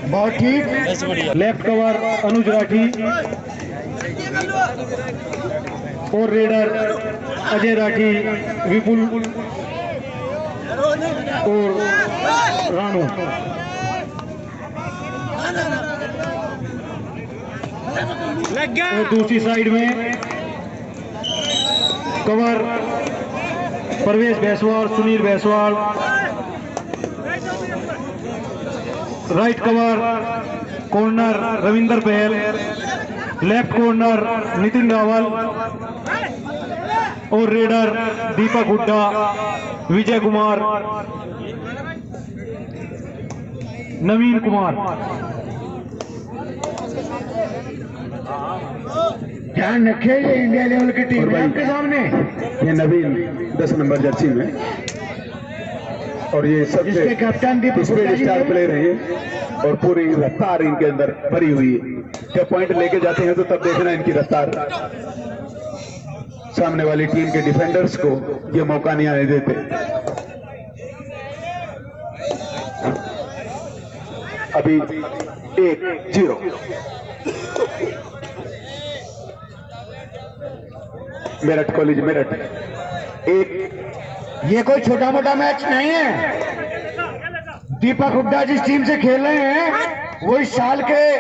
बहुत ठीक। Left cover अनुज राठी और रेडर अजय राठी, विपुल और रानू। और दूसरी साइड में cover Parvesh Baiswal, Sunil Baiswal. Right cover corner Ravinder Pahal, left corner Nitin Rawal और रेडर दीपक हुड्डा, विजय कुमार, नवीन कुमार। ध्यान रखिए ये इंडिया लेवल की टीम है आपके सामने। ये नवीन 10 नंबर जर्सी में और ये सबसे कैप्टन स्पीड स्टार प्लेयर है और पूरी रफ्तार इनके अंदर भरी हुई है। जब पॉइंट लेके जाते हैं तो तब देखना इनकी रफ्तार। सामने वाली टीम के डिफेंडर्स को ये मौका नहीं आने देते। अभी 1-0 मेरठ कॉलेज मेरठ। ये कोई छोटा मोटा मैच नहीं है। दीपक हुड्डा जिस टीम से खेल रहे हैं वो इस साल के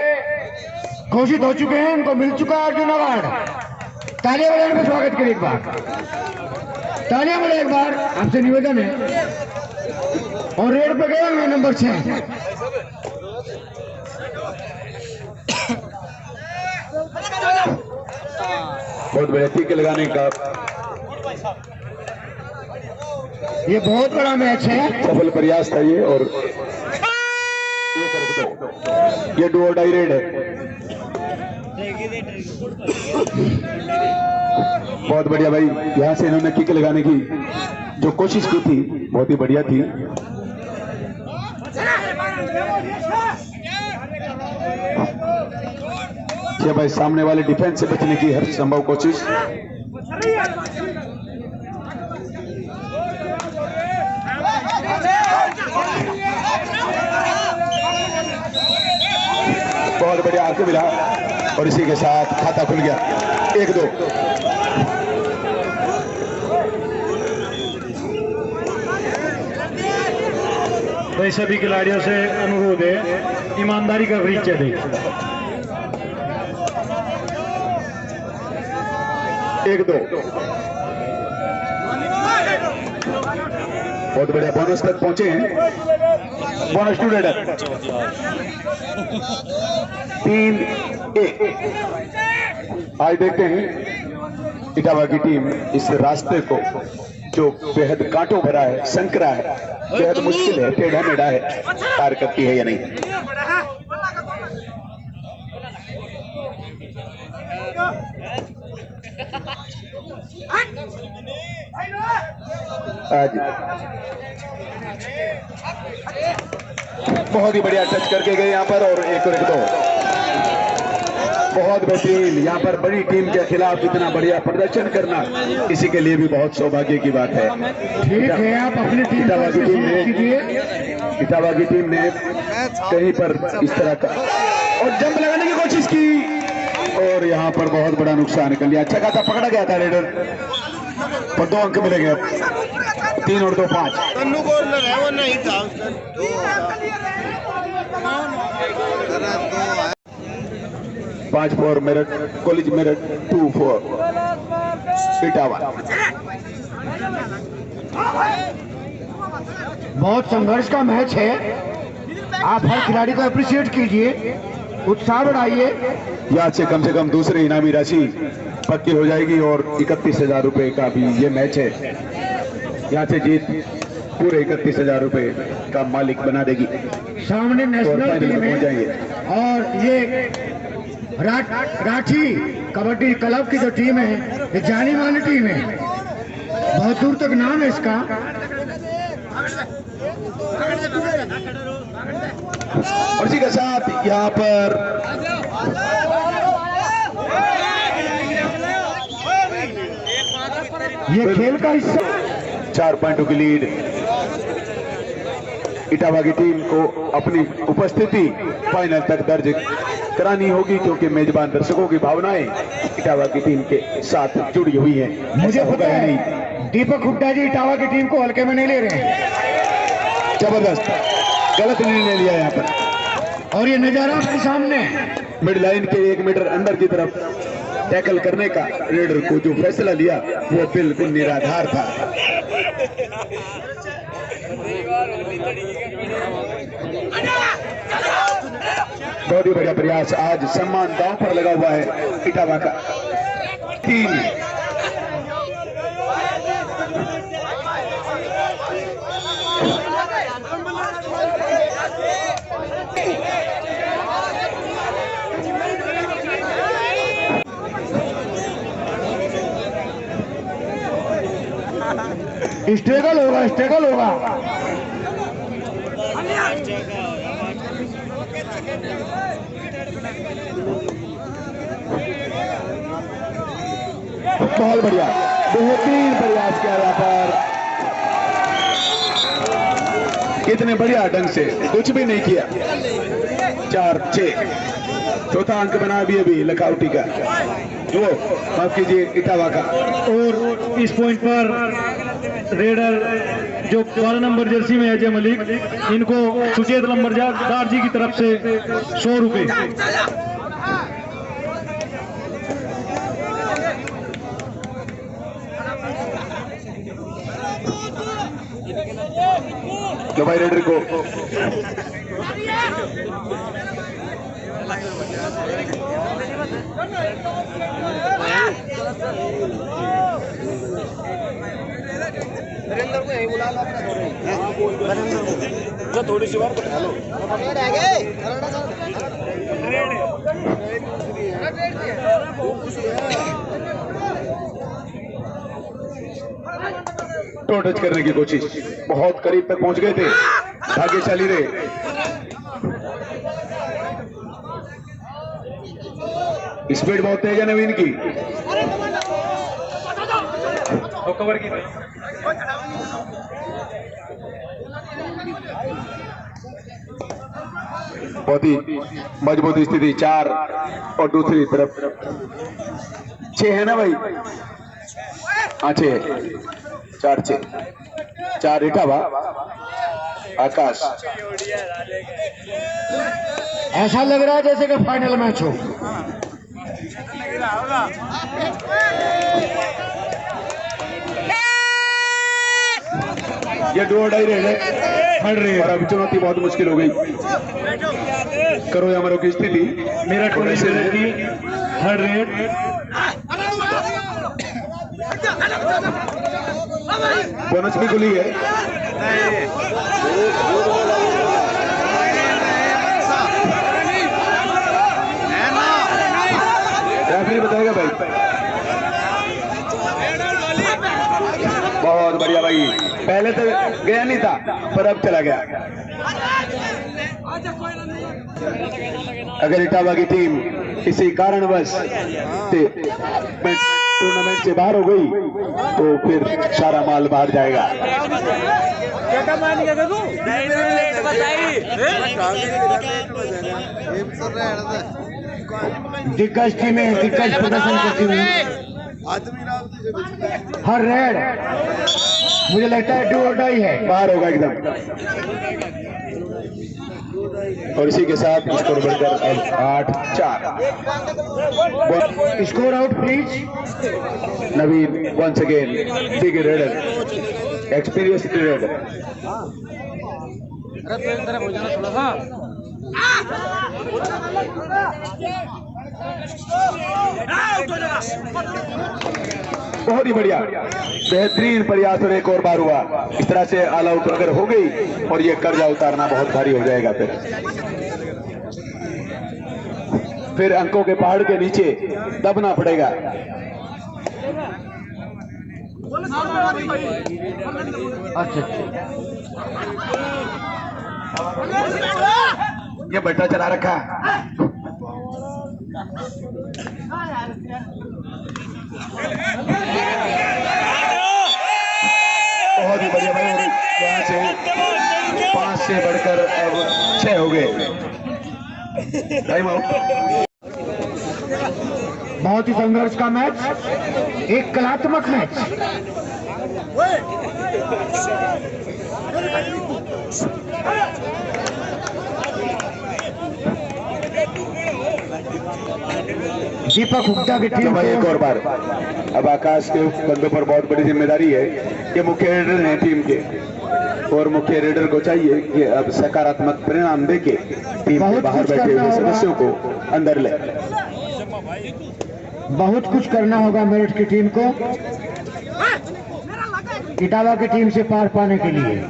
घोषित हो चुके हैं, उनको मिल चुका है अर्जुन अवार्ड। तालियां बजाने में स्वागत करिए एक बार, तालियां बजाए एक बार, आपसे निवेदन है। और रेड पे गए हुए नंबर 6। बहुत बड़ा टीके लगाने का ये बहुत बड़ा मैच है। सफल प्रयास था ये और ये डू और डाई रेड है। बहुत बढ़िया भाई, यहां से इन्होंने किक लगाने की जो कोशिश की थी बहुत ही बढ़िया थी। भाई सामने वाले डिफेंस से बचने की हर संभव कोशिश। बहुत बढ़िया आगे मिला और इसी के साथ खाता खुल गया 1-2। भाई सभी खिलाड़ियों से अनुरोध है ईमानदारी का परिचय दें। 1-2 बहुत बढ़िया बोनस तक पहुंचे हैं। Bonus to raider 3-1। आज देखते हैं इटावा की टीम इस रास्ते को जो बेहद कांटों भरा है, संकरा है, बेहद मुश्किल है, टेढ़ा मेढ़ा है, पार करती है या नहीं। आज बहुत ही बढ़िया टच करके गए यहाँ पर और 1-2 बहुत बेहतरीन। यहाँ पर बड़ी टीम के खिलाफ इतना बढ़िया प्रदर्शन करना किसी के लिए भी बहुत सौभाग्य की बात है। ठीक है, आप अपनी टीम इटावा की टीम ने कहीं पर इस तरह का और जंप लगाने की कोशिश की और यहाँ पर बहुत बड़ा नुकसान कर लिया। अच्छा खासा पकड़ा गया था रेडर पर 2 अंक मिलेंगे। 3 और 2 5। 5-4 मेरठ कॉलेज मेरठ 2-4 इटावा। बहुत संघर्ष का मैच है। आप हर खिलाड़ी को अप्रिशिएट कीजिए, उत्साह बढ़ाइए। यहाँ से कम दूसरी इनामी राशि पक्की हो जाएगी और 31,000 रुपए का भी ये मैच है। यहाँ से जीत पूरे 31,000 रुपए का मालिक बना देगी। सामने नेशनल टीम है और ये राठी कबड्डी क्लब की जो टीम है ये जानी मानी टीम है, बहुत दूर तक नाम है इसका। और इसी के साथ यहाँ पर ये खेल का हिस्सा 4 पॉइंटों की लीड इटावा की टीम को अपनी उपस्थिति फाइनल तक दर्ज करानी होगी, क्योंकि मेजबान दर्शकों की भावनाएं इटावा की टीम के साथ जुड़ी हुई हैं। मुझे पता है दीपक हुड्डा जी इटावा की टीम को हल्के में नहीं ले रहे हैं। जबरदस्त गलत निर्णय लिया यहाँ पर, और ये नजारा आपके सामने, मिड लाइन के 1 मीटर अंदर की तरफ टैकल करने का रेडर को जो फैसला लिया वो बिल्कुल निराधार था। बहुत ही बढ़िया प्रयास, आज सम्मान दांव पर लगा हुआ है इटावा का। 3 स्ट्रगल होगा, स्ट्रगल होगा। बहुत बढ़िया, बेहतरीन प्रयास किया यहाँ पर, कितने बढ़िया ढंग से, कुछ भी नहीं किया। 4-6 चौथा अंक बना अभी लखौटी का, वो माफ कीजिए इटावा का। और इस पॉइंट पर रेडर जो 12 नंबर जर्सी में अजय मलिक, इनको सुचेत लंबरदार जी की तरफ से 100 रुपए। जो भाई रेडर को थोड़ी सी बार टो टच करने की कोशिश, बहुत करीब तक पहुंच गए थे, भाग्यशाली रहे। स्पीड बहुत तेज है नवीन की, कवर की बहुत ही मजबूत स्थिति। 4 और दूसरी तरफ 6 है ना भाई? हाँ 6, 4-6, 4 इटावा, आकाश। ऐसा लग रहा है जैसे कि फाइनल मैच हो। ये डो डाई रहे हट रही है, और अब चुनौती बहुत मुश्किल हो गई। करो या मरो की स्थिति, मेरा टोली से की हर रेट बोनस भी खुली है। रेफरी बताएगा भाई। बहुत बढ़िया भाई, पहले तो गया नहीं था पर अब चला गया। अगर इटावा की टीम किसी कारणवश टूर्नामेंट से बाहर हो गई तो फिर सारा माल बाहर जाएगा। दिग्गज टीमें दिग्गज प्रदर्शन करती हुई हर रेड मुझे लगता है डू और डाई है, बाहर होगा एकदम। और इसी के साथ स्कोर बढ़कर अब 8-4। Score out please. Naveen once again big raider, experience raider. बहुत ही बढ़िया, बेहतरीन प्रयास और एक और बार हुआ। इस तरह से ऑल आउट अगर हो गई और ये कर्जा उतारना बहुत भारी हो जाएगा। फिर अंकों के पहाड़ के नीचे दबना पड़ेगा। अच्छा ये बट्टा चला रखा। बहुत ही बढ़िया भाई, यहाँ से 5 से बढ़कर अब 6 हो गए। Time out. बहुत ही संघर्ष का मैच, एक कलात्मक मैच। दीपक हुड्डा की टीम भाई एक और बार, अब आकाश के बंदों पर बहुत बड़ी जिम्मेदारी है। ये मुख्य रेडर हैं टीम के, और मुख्य रेडर को चाहिए कि अब सकारात्मक परिणाम देके टीम के बाहर बैठे हुए सदस्यों को अंदर ले। बहुत कुछ करना होगा मेरठ की टीम को इटावा की टीम से पार पाने के लिए।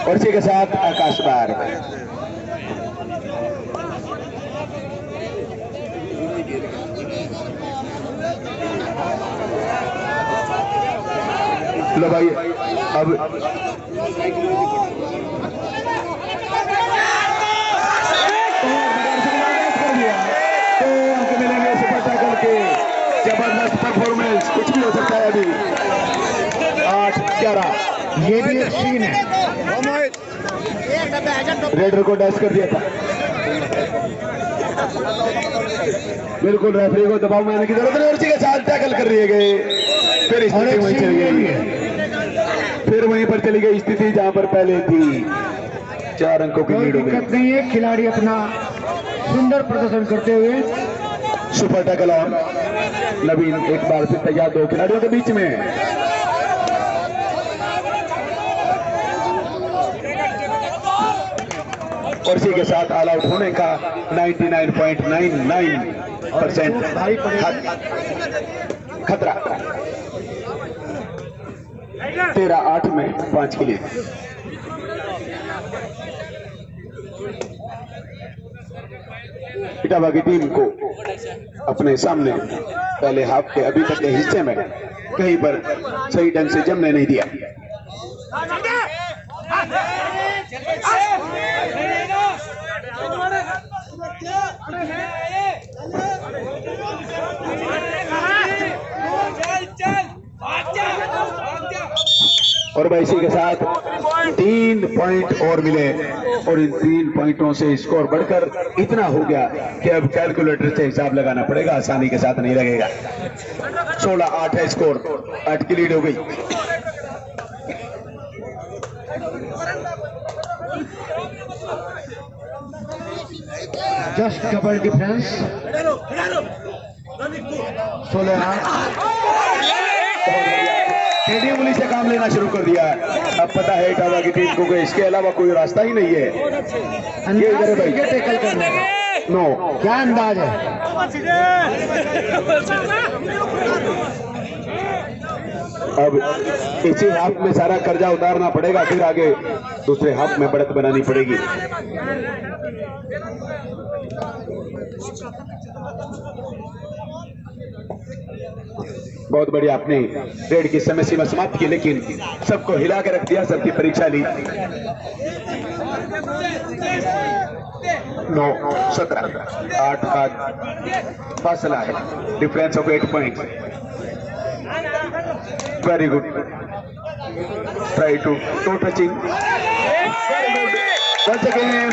और इसी के साथ आकाश बार लो भाई, अब मिलेंगे सुपर टैकल के। जबरदस्त परफॉर्मेंस, कुछ भी हो सकता है अभी। 8-11 ये भी एक सीन है। रेडर को डैश कर दिया था। बिल्कुल रेफरी को दबाव में आने की जरूरत नहीं। और इसी के साथ टैकल कर दिए गए। फिर स्थिति वहीं चली गई, फिर वहीं पर चली गई स्थिति जहां पर पहले थी। 4 अंकों की लीड हो गई। दिक्कत नहीं है, खिलाड़ी अपना सुंदर प्रदर्शन करते हुए। Super tackle on. नवीन एक बार फिर तैयार, 2 खिलाड़ियों के बीच में। और इसी के साथ ऑल आउट होने का 99.99% खतरा। 13-8 में 5 के लिए। इटावा की टीम को अपने सामने पहले हाफ के अभी तक के हिस्से में कहीं पर सही ढंग से जमने नहीं दिया। और भाई इसी के साथ 3 पॉइंट और मिले, और इन 3 पॉइंटों से स्कोर बढ़कर इतना हो गया कि अब कैलकुलेटर से हिसाब लगाना पड़ेगा, आसानी के साथ नहीं लगेगा। 16-8 है स्कोर, 8 की लीड हो गई। Just double difference. 16 stadium police से काम लेना शुरू कर दिया है। अब पता है इटावा की टीम को इसके अलावा कोई रास्ता ही नहीं है। ये इधर है भाई, टैकल करने का। नो क्या अंदाज है। अब इसी हाफ में सारा कर्जा उतारना पड़ेगा, फिर आगे दूसरे हाफ में बढ़त बनानी पड़ेगी। बहुत बढ़िया, आपने रेड की समय सीमा समाप्त की, लेकिन सबको हिला के रख दिया, सबकी परीक्षा ली। 9-17 8 का फासला है, difference of 8 point. Very good, try to toe touching, very good, once again.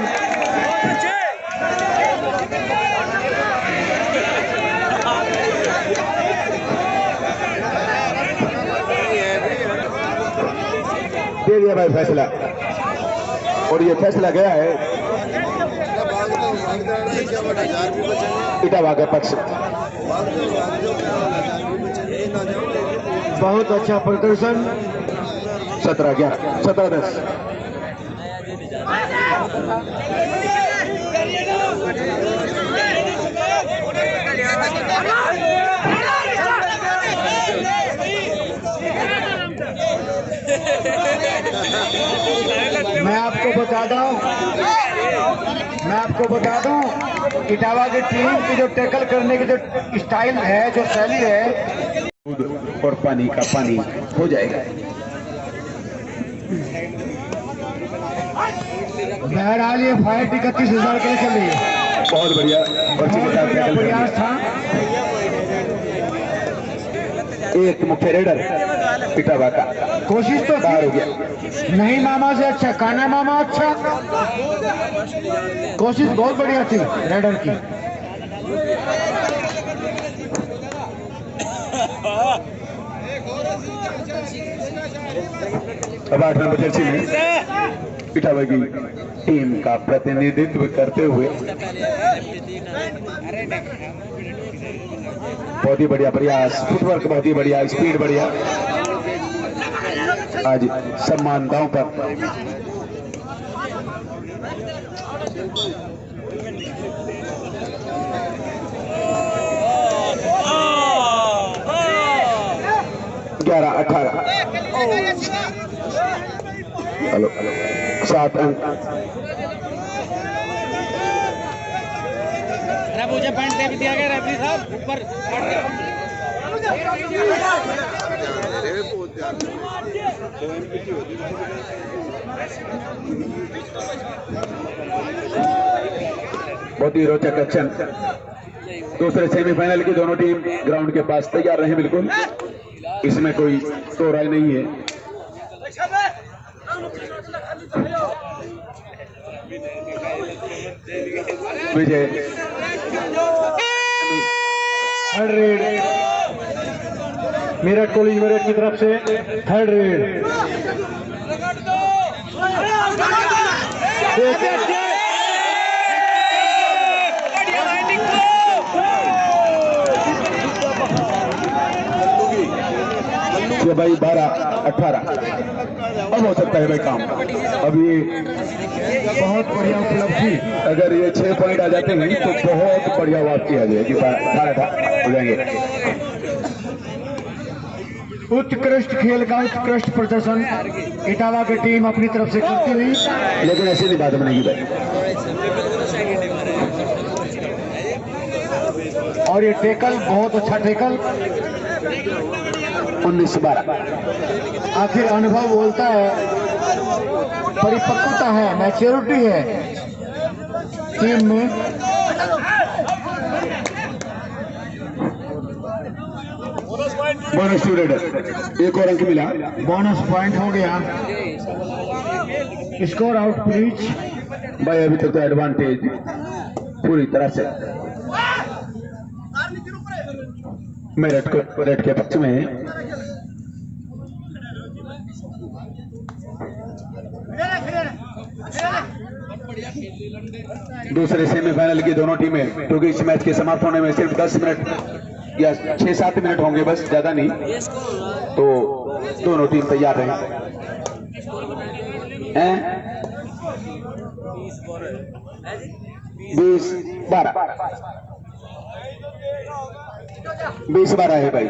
दे दिया भाई फैसला, और ये फैसला गया है इटावा के पक्ष। बहुत अच्छा प्रदर्शन। 17-11 17-10। मैं आपको बता दूं इटावा की टीम की जो टैकल करने की जो स्टाइल है, जो शैली है, दूध और पानी का पानी हो जाएगा। बहरहाल ये फाइट 31,000 के लिए चल रही है। बहुत बढ़िया, और प्रयास था। एक मुख्य रेडर इटावा का कोशिश तो बाहर हो की। गया। नहीं मामा से अच्छा, काना मामा अच्छा। कोशिश बहुत बढ़िया थी रेडर की। अब 8 नंबर जर्सी में इटावा की टीम का प्रतिनिधित्व करते हुए बहुत ही बढ़िया प्रयास, फुटवर्क बहुत ही बढ़िया, स्पीड बढ़िया। आज सम्मान दांव पर। ग्यारह 18 हेलो 7 अंक। मुझे पॉइंट दे भी दिया गया रेफरी साहब ऊपर। बहुत ही रोचक एक्शन। दूसरे सेमीफाइनल की दोनों टीम ग्राउंड के पास तैयार रहे, बिल्कुल इसमें कोई दो राय नहीं है। Vijay third raid Meerut college Meerut की तरफ से थर्ड रेड। ये भाई 12-18 अब हो सकता है भाई काम। अब ये बहुत बढ़िया उपलब्धि। अगर ये 6 पॉइंट आ जाते हैं तो बहुत बढ़िया बात किया जाएगी। 12 हो जाएंगे। उत्कृष्ट खेल का उत्कृष्ट प्रदर्शन इटावा की टीम अपनी तरफ से करती हुई, लेकिन ऐसी नहीं बात बनेगी भाई। और ये टेकल बहुत अच्छा टेकल। 19-12 आखिर अनुभव बोलता है, परिपक्वता है, मैच्योरिटी है टीम में। बोनस टू रेडर, एक और अंक मिला। बोनस पॉइंट हो गया। Score out please. भाई अभी तक तो एडवांटेज पूरी तरह से मेरठ के पक्ष में है। दूसरे सेमीफाइनल की दोनों टीमें, क्योंकि इस मैच के समाप्त होने में सिर्फ 10 मिनट या 6-7 मिनट होंगे, बस ज्यादा नहीं, तो दोनों टीम तैयार रहे। 20-12 है भाई।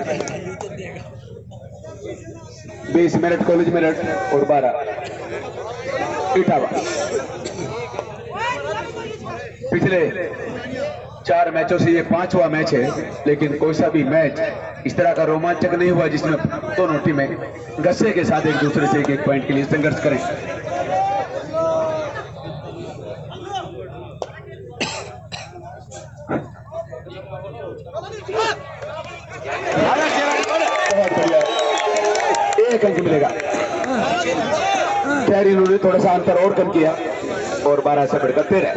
20 मेरठ कॉलेज मेरठ और 12 इटावा। पिछले 4 मैचों से ये 5वां मैच है, लेकिन कोई सा भी मैच इस तरह का रोमांचक नहीं हुआ जिसमें दोनों टीमें गस्से के साथ एक दूसरे से एक पॉइंट के लिए संघर्ष करें। बहुत बढ़िया, एक अंक मिलेगा। खैर इन्होंने थोड़ा सा अंतर और कम किया और 12 से बढ़कर 13।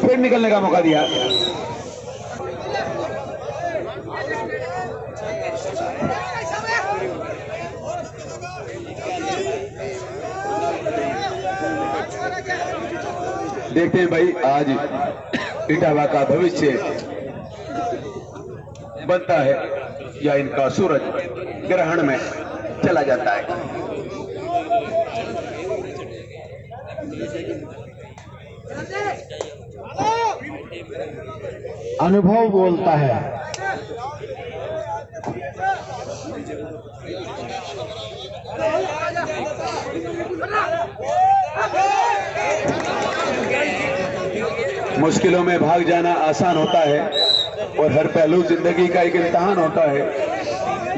फिर निकलने का मौका दिया। देखते हैं भाई आज इटावा का भविष्य बनता है या इनका सूरज ग्रहण में चला जाता है। अनुभव बोलता है। मुश्किलों में भाग जाना आसान होता है और हर पहलू जिंदगी का एक इम्तिहान होता है।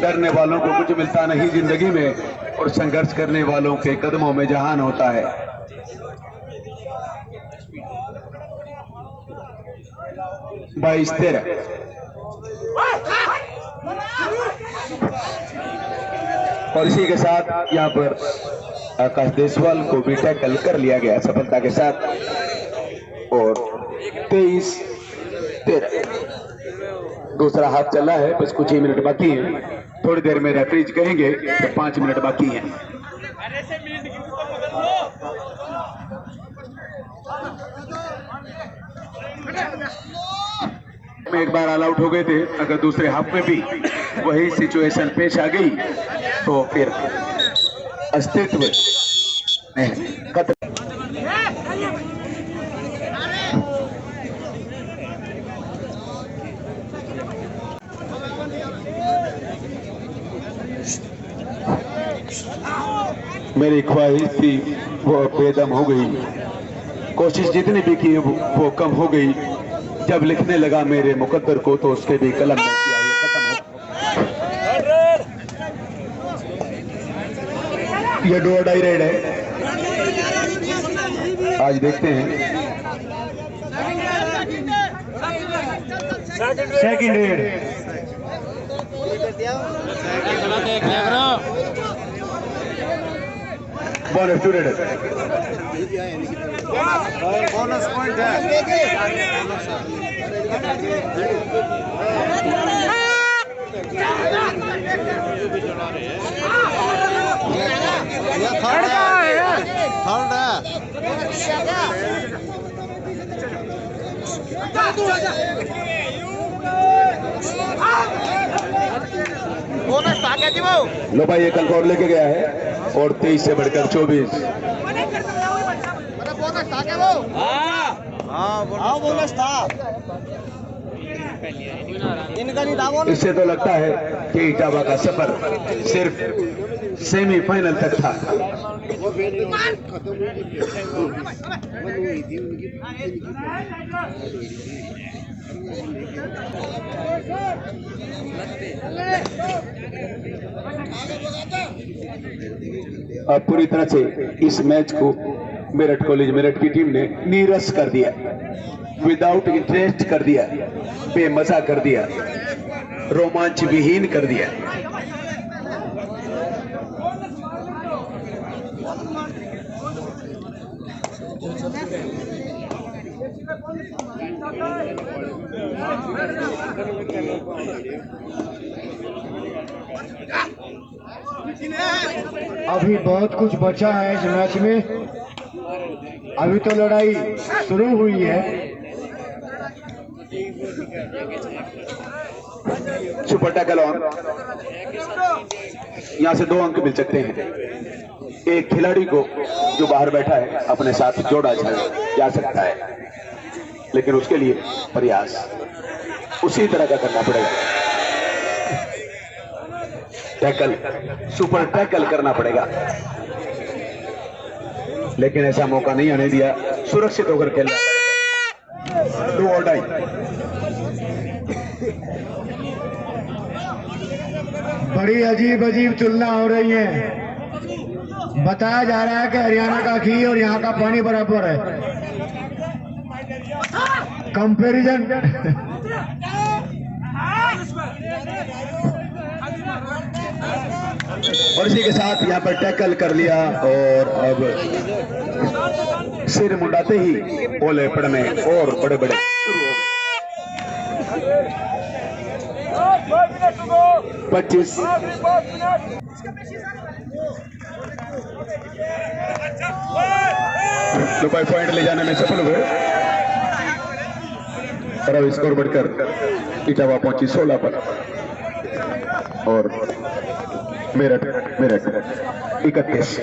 डरने वालों को कुछ मिलता नहीं जिंदगी में और संघर्ष करने वालों के कदमों में जहान होता है। 22-13। और इसी के साथ यहाँ पर आकाश देसवाल को भी टैकल कर लिया गया सफलता के साथ। और 23-13 दूसरा हाफ चला है, बस कुछ ही मिनट बाकी हैं। थोड़ी देर में रेफरीज कहेंगे तो 5 मिनट बाकी हैं। में एक बार ऑल आउट हो गए थे, अगर दूसरे हाफ में भी वही सिचुएशन पेश आ गई तो फिर अस्तित्व में खतरा। मेरी ख्वाहिश थी वो बेदम हो गई, कोशिश जितनी भी की वो कम हो गई। जब लिखने लगा मेरे मुकद्दर को तो उसके भी कलम में किया ये खत्म हो। ये डू और डाई रेड है। आज देखते हैं second raid. Bonus to raid. Bonus point है। थर्ड बोनस आ गया जी वो। लो भाई एक अंक और लेके गया है और 23 से बढ़कर 24। बोनस था क्या वो? हाँ बोनस था। इनका नहीं था बोनस। इससे तो लगता है कि इटावा का सफर सिर्फ सेमीफाइनल तक था। अब पूरी तरह से इस मैच को मेरठ कॉलेज मेरठ की टीम ने नीरस कर दिया, विदाउट इंटरेस्ट कर दिया, बेमजा कर दिया, रोमांच विहीन कर दिया। अभी बहुत कुछ बचा है इस मैच में। अभी तो लड़ाई शुरू हुई है। Super tackle on. यहां से 2 अंक मिल सकते हैं। एक खिलाड़ी को जो बाहर बैठा है अपने साथ जोड़ा जा सकता है, लेकिन उसके लिए प्रयास उसी तरह का करना पड़ेगा। टैकल, सुपर टैकल करना पड़ेगा, लेकिन ऐसा मौका नहीं आने दिया। सुरक्षित होकर खेलना। डू और डाई। बड़ी अजीब अजीब तुलना हो रही है। बताया जा रहा है कि हरियाणा का घी और यहाँ का पानी बराबर है। कंपैरिजन। और इसी के साथ यहाँ पर टैकल कर लिया और अब सिर मुंडाते ही ओले पड़ने और बड़े बड़े शुरू हो गए। 25। दुबई पॉइंट ले जाने में सफल हुए और अब स्कोर बढ़कर इटावा पहुंची 16 पर और मेरठ 31।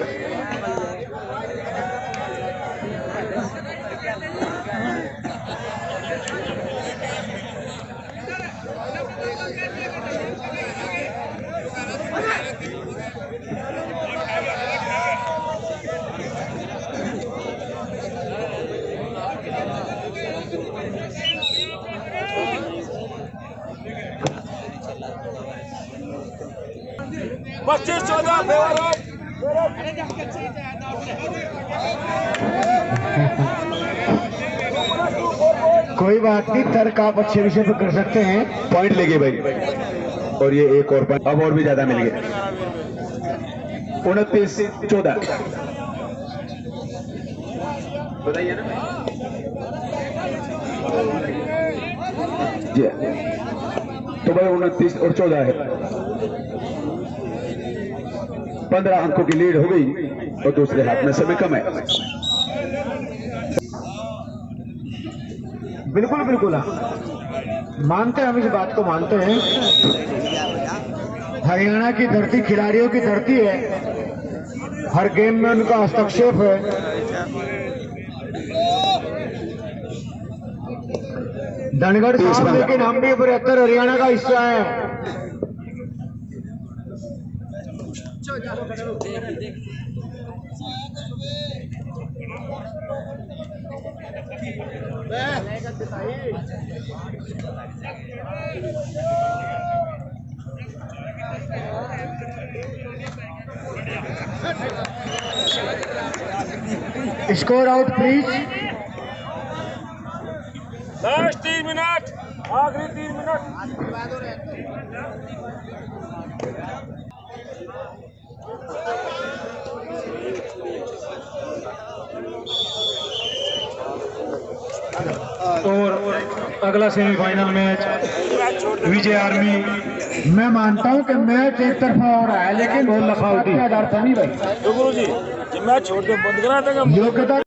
पच्चीस 14 20 कोई बात नहीं, तर्क आप अच्छे विषय पर कर सकते हैं। पॉइंट ले गए भाई, और ये एक और पॉइंट, अब और भी ज्यादा मिल गए। 29-14 बताइए ना जी। तो भाई 29 और 14 है, 15 अंकों की लीड हो गई और दूसरे हाथ में समय कम है। बिल्कुल बिल्कुल, मानते हैं, हम इस बात को मानते हैं। हरियाणा की धरती खिलाड़ियों की धरती है, हर गेम में उनका हस्तक्षेप है। धनगढ़ साहब, लेकिन हम भी 72 हरियाणा का हिस्सा है। Score out please. Last 3 minute, आखिरी 3 मिनट। और अगला सेमीफाइनल मैच विजय आर्मी। मैं मानता हूं कि मैच एक तरफा हो रहा है, लेकिन और लखावटी नहीं भाई, गुरु जी, मैच छोड़ के बंद करा देगा। योग्यता